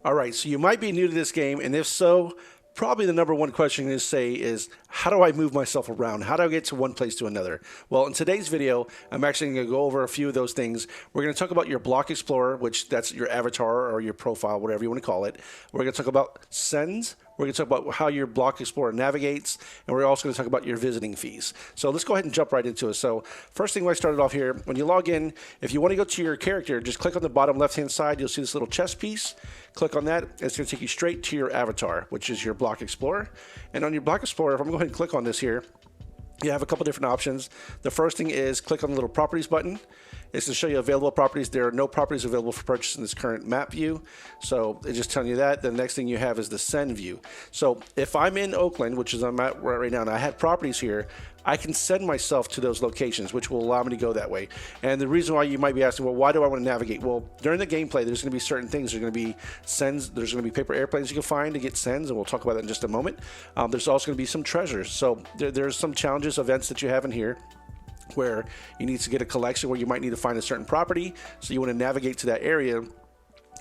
All right, so you might be new to this game, and if so, probably the number one question to say is, how do I move myself around? How do I get to one place to another? Well, in today's video, I'm actually going to go over a few of those things. We're going to talk about your block explorer, which that's your avatar or your profile, whatever you want to call it. We're going to talk about sends. We're going to talk about how your block explorer navigates, and we're also going to talk about your visiting fees. So let's go ahead and jump right into it. So first thing when I started off here, when you log in, if you want to go to your character, just click on the bottom left-hand side. You'll see this little chess piece. Click on that. It's going to take you straight to your avatar, which is your block explorer. And on your block explorer, if I'm going to go ahead and click on this here, you have a couple different options. The first thing is click on the little properties button. It's to show you available properties. There are no properties available for purchase in this current map view. So it's just telling you that. The next thing you have is the send view. So if I'm in Oakland, which is I'm at right now, and I had properties here, I can send myself to those locations, which will allow me to go that way. And the reason why you might be asking, well, why do I want to navigate? Well, during the gameplay, there's going to be certain things. There's going to be sends. There's going to be paper airplanes you can find to get sends, and we'll talk about that in just a moment. There's also going to be some treasures. So there's some challenges, events that you have in here where you need to get a collection where you might need to find a certain property. So you want to navigate to that area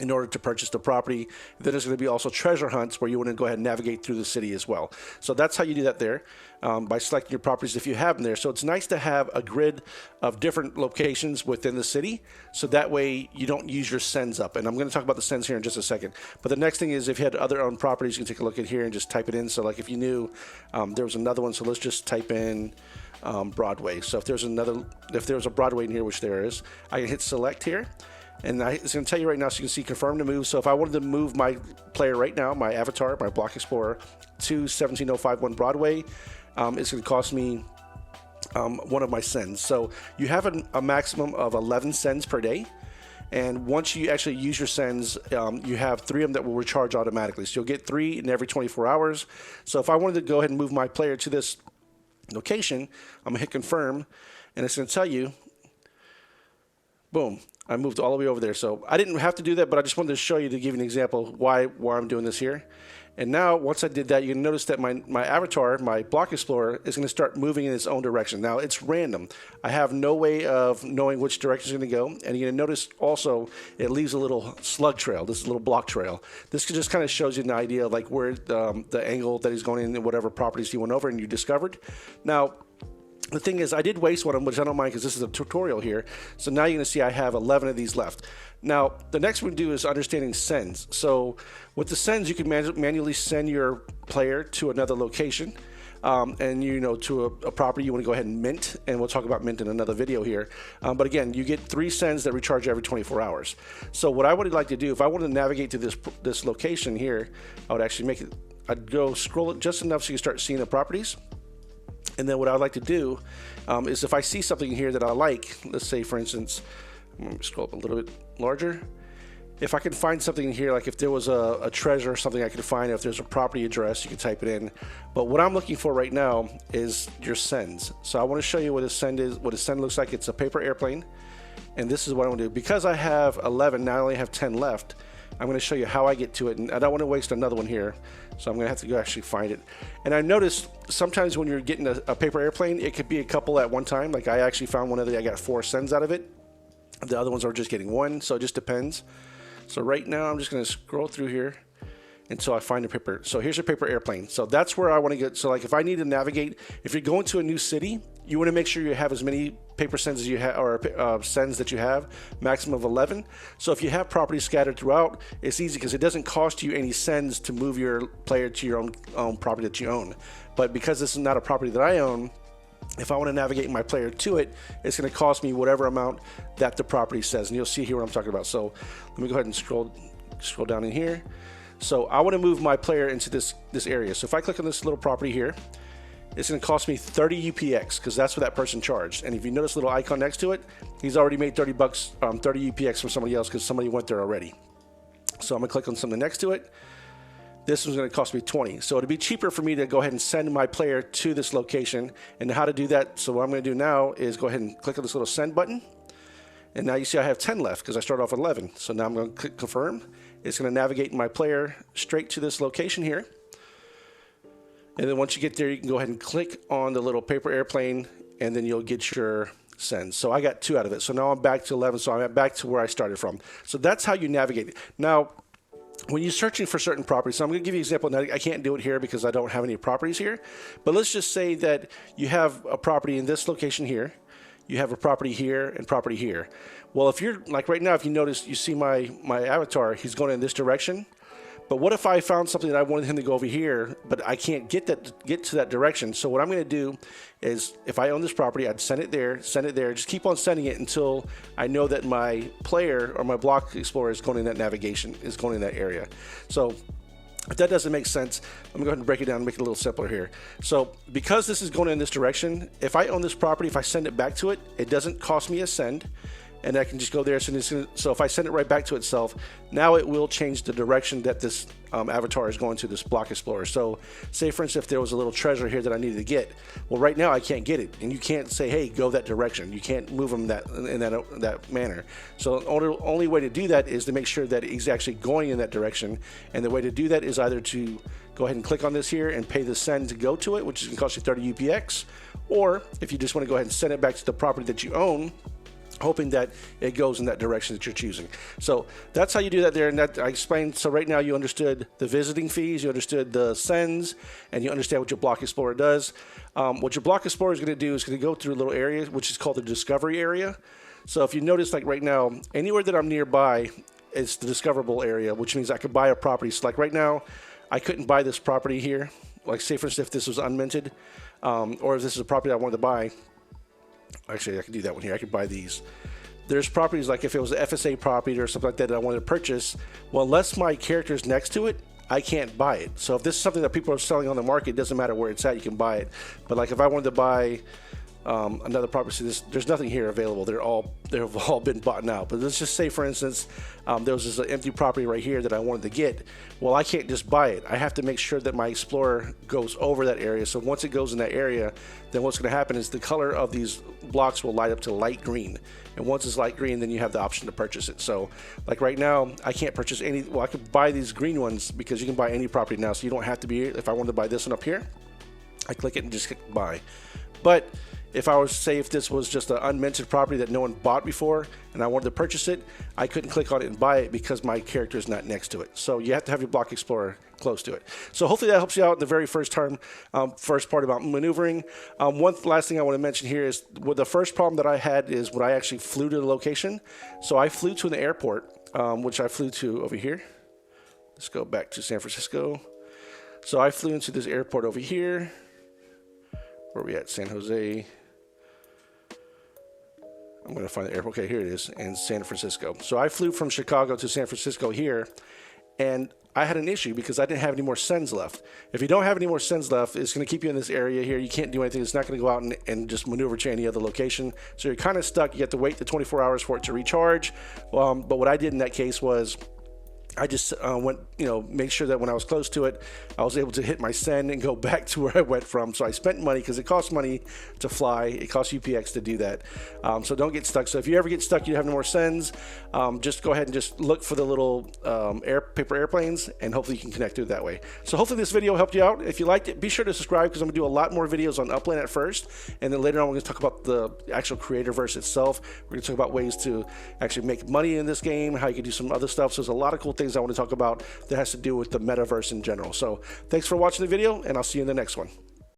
in order to purchase the property. Then there's going to be also treasure hunts where you want to go ahead and navigate through the city as well. So that's how you do that there, by selecting your properties if you have them there. So it's nice to have a grid of different locations within the city, so that way you don't use your sends up. And I'm going to talk about the sends here in just a second. But the next thing is, if you had other owned properties, you can take a look at here and just type it in. So like if you knew there was another one, so let's just type in Broadway. So if there's a Broadway in here, which there is, I can hit select here. And it's going to tell you right now, so you can see confirm to move. So if I wanted to move my player right now, my avatar, my block explorer, to 17051 Broadway, it's going to cost me one of my sends. So you have a maximum of 11 sends per day. And once you actually use your sends, you have 3 of them that will recharge automatically. So you'll get 3 in every 24 hours. So if I wanted to go ahead and move my player to this location, I'm going to hit confirm, and it's going to tell you, boom, I moved all the way over there. So I didn't have to do that, but I just wanted to show you, to give you an example why I'm doing this here. And now once I did that, you can notice that my avatar, my block explorer, is going to start moving in its own direction. Now it's random. I have no way of knowing which direction it's going to go. And you're going to notice also it leaves a little slug trail. This is a little block trail. This just kind of shows you an idea of like where the angle that he's going in and whatever properties he went over and you discovered. Now, the thing is, I did waste one of them, which I don't mind because this is a tutorial here. So now you're going to see I have 11 of these left. Now, the next one we do is understanding sends. So with the sends, you can manually send your player to another location. And to a property you want to go ahead and mint, and we'll talk about mint in another video here. But again, you get 3 sends that recharge every 24 hours. So what I would like to do, if I wanted to navigate to this location here, I would actually I'd go scroll it just enough so you can start seeing the properties. And then what I'd like to do is if I see something here that I like, let's say for instance, I'm going to scroll up a little bit larger. If I can find something here, like if there was a treasure or something I could find, if there's a property address, you can type it in. But what I'm looking for right now is your sends. So I want to show you what a send is, what a send looks like. It's a paper airplane. And this is what I want to do. Because I have 11, now I only have 10 left, I'm going to show you how I get to it. And I don't want to waste another one here. So I'm going to have to go actually find it. And I noticed sometimes when you're getting a paper airplane, it could be a couple at one time. Like I actually found one I got 4 sends out of it. The other ones are just getting 1. So it just depends. So right now I'm just going to scroll through here until I find a paper. So here's a paper airplane. So that's where I want to get. So like if I need to navigate, if you're going to a new city, you want to make sure you have as many paper sends as you have, or sends that you have, maximum of 11. So if you have properties scattered throughout, it's easy because it doesn't cost you any sends to move your player to your own property that you own. But because this is not a property that I own, if I want to navigate my player to it, it's going to cost me whatever amount that the property says. And you'll see here what I'm talking about. So let me go ahead and scroll down in here. So I want to move my player into this area. So if I click on this little property here, it's going to cost me 30 UPX because that's what that person charged. And if you notice a little icon next to it, he's already made 30 UPX from somebody else because somebody went there already. So I'm going to click on something next to it. This one's going to cost me 20. So it'd be cheaper for me to go ahead and send my player to this location. And how to do that, so what I'm going to do now is go ahead and click on this little send button. And now you see I have 10 left because I started off with 11. So now I'm going to click confirm. It's going to navigate my player straight to this location here. And then once you get there, you can go ahead and click on the little paper airplane, and then you'll get your sends. So I got 2 out of it. So now I'm back to 11. So I'm back to where I started from. So that's how you navigate it. Now, when you're searching for certain properties, so I'm going to give you an example. Now, I can't do it here because I don't have any properties here, but let's just say that you have a property in this location here, you have a property here and property here. Well, if you're like right now, if you notice, you see my avatar, he's going in this direction. But what if I found something that I wanted him to go over here, but I can't get to that direction? So what I'm going to do is, if I own this property, I'd send it there, just keep on sending it until I know that my player or my block explorer is going in that navigation, is going in that area. So if that doesn't make sense, I'm going to go ahead and break it down and make it a little simpler here. So because this is going in this direction, if I own this property, if I send it back to it, it doesn't cost me a send. And I can just go there. So if I send it right back to itself, now it will change the direction that this avatar is going to, this block explorer. So say for instance, if there was a little treasure here that I needed to get, well, right now I can't get it, and you can't say, hey, go that direction. You can't move them in that manner. So the only way to do that is to make sure that it's actually going in that direction. And the way to do that is either to go ahead and click on this here and pay the send to go to it, which is going to cost you 30 UPX, or if you just want to go ahead and send it back to the property that you own, hoping that it goes in that direction that you're choosing. So that's how you do that there, and that I explained. So right now you understood the visiting fees, you understood the sends, and you understand what your block explorer does. What your block explorer is going to do is going to go through a little area which is called the discovery area. So if you notice, like right now, anywhere that I'm nearby is the discoverable area, which means I could buy a property. So like right now, I couldn't buy this property here. Like say for instance, if this was unminted, or if this is a property I wanted to buy. Actually, I could do that one here. I could buy these. There's properties like if it was an FSA property or something like that I wanted to purchase, well, unless my character is next to it, I can't buy it. So if this is something that people are selling on the market, it doesn't matter where it's at, you can buy it. But like if I wanted to buy another property, there's nothing here available. They've all been bought out. But let's just say, for instance, there was this empty property right here that I wanted to get. Well, I can't just buy it. I have to make sure that my explorer goes over that area. So once it goes in that area, then what's going to happen is the color of these blocks will light up to light green. And once it's light green, then you have the option to purchase it. So like right now, I can't purchase any. Well, I could buy these green ones because you can buy any property now. So you don't have to be, if I wanted to buy this one up here, I click it and just click buy. But if I was to say, if this was just an unminted property that no one bought before and I wanted to purchase it, I couldn't click on it and buy it because my character is not next to it. So you have to have your block explorer close to it. So hopefully that helps you out in the very first part about maneuvering. One last thing I want to mention here is, well, the first problem that I had is when I actually flew to the location. So I flew to an airport, which I flew to over here. Let's go back to San Francisco. So I flew into this airport over here. Where are we at? San Jose. I'm going to find the airport. Okay, here it is, in San Francisco. So I flew from Chicago to San Francisco here, and I had an issue because I didn't have any more sends left. If you don't have any more sends left, it's going to keep you in this area here. You can't do anything. It's not going to go out and just maneuver to any other location. So you're kind of stuck. You have to wait the 24 hours for it to recharge. But what I did in that case was I just went, make sure that when I was close to it, I was able to hit my send and go back to where I went from. So I spent money because it costs money to fly. It costs UPX to do that. So don't get stuck. So if you ever get stuck, you have no more sends, just go ahead and just look for the little paper airplanes, and hopefully you can connect to it that way. So hopefully this video helped you out. If you liked it, be sure to subscribe because I'm going to do a lot more videos on Upland at first. And then later on, we're going to talk about the actual creatorverse itself. We're going to talk about ways to actually make money in this game, how you can do some other stuff. So there's a lot of cool things I want to talk about that has to do with the metaverse in general. So thanks for watching the video, and I'll see you in the next one.